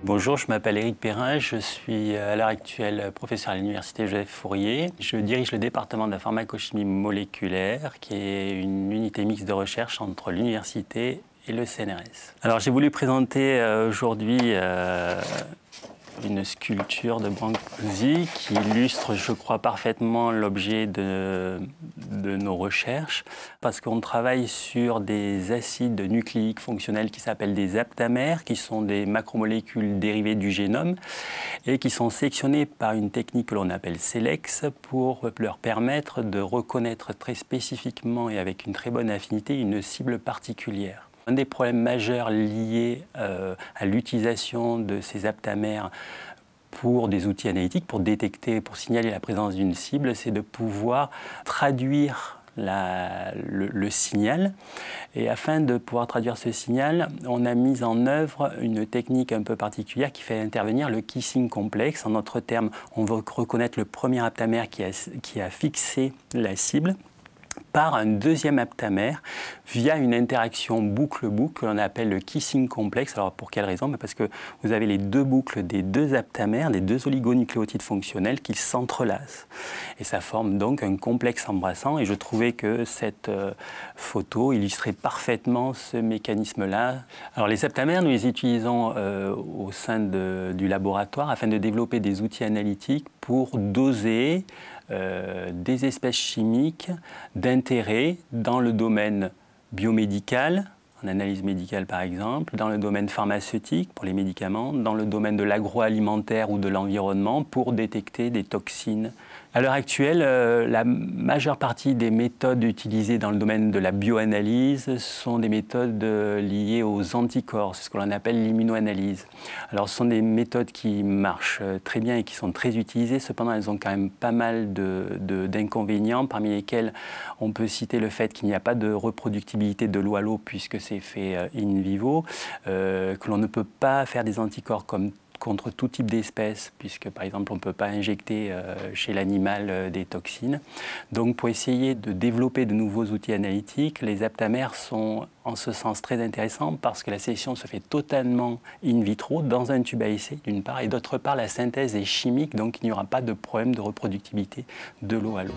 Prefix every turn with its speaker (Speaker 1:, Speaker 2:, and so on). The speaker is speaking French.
Speaker 1: Bonjour, je m'appelle Éric Perrin, je suis à l'heure actuelle professeur à l'Université Joseph Fourier. Je dirige le département de la pharmacochimie moléculaire, qui est une unité mixte de recherche entre l'université et le CNRS. Alors j'ai voulu présenter aujourd'hui une sculpture de Brancusi qui illustre, je crois, parfaitement l'objet de nos recherches, parce qu'on travaille sur des acides nucléiques fonctionnels qui s'appellent des aptamères, qui sont des macromolécules dérivées du génome et qui sont sélectionnés par une technique que l'on appelle SELEX pour leur permettre de reconnaître très spécifiquement et avec une très bonne affinité une cible particulière. Un des problèmes majeurs liés à l'utilisation de ces aptamères pour des outils analytiques, pour détecter, pour signaler la présence d'une cible, c'est de pouvoir traduire le signal. Et afin de pouvoir traduire ce signal, on a mis en œuvre une technique un peu particulière qui fait intervenir le kissing complexe. En d'autres termes, on veut reconnaître le premier aptamère qui a fixé la cible par un deuxième aptamère via une interaction boucle-boucle que l'on appelle le kissing complexe. Alors pour quelle raison? Parce que vous avez les deux boucles des deux aptamères, des deux oligonucléotides fonctionnels qui s'entrelacent. Et ça forme donc un complexe embrassant. Et je trouvais que cette photo illustrait parfaitement ce mécanisme-là. Alors les aptamères, nous les utilisons au sein du laboratoire afin de développer des outils analytiques pour doser des espèces chimiques d'intérêt dans le domaine biomédical, en analyse médicale par exemple, dans le domaine pharmaceutique pour les médicaments, dans le domaine de l'agroalimentaire ou de l'environnement pour détecter des toxines. À l'heure actuelle, la majeure partie des méthodes utilisées dans le domaine de la bioanalyse sont des méthodes liées aux anticorps, c'est ce que l'on appelle l'immunoanalyse. Alors ce sont des méthodes qui marchent très bien et qui sont très utilisées, cependant elles ont quand même pas mal d'inconvénients, parmi lesquels on peut citer le fait qu'il n'y a pas de reproductibilité de l'eau à l'eau puisque c'est fait in vivo, que l'on ne peut pas faire des anticorps contre tout type d'espèces, puisque par exemple on ne peut pas injecter chez l'animal des toxines. Donc pour essayer de développer de nouveaux outils analytiques, les aptamères sont en ce sens très intéressants parce que la sélection se fait totalement in vitro dans un tube à essai d'une part, et d'autre part la synthèse est chimique, donc il n'y aura pas de problème de reproductibilité de l'eau à l'eau.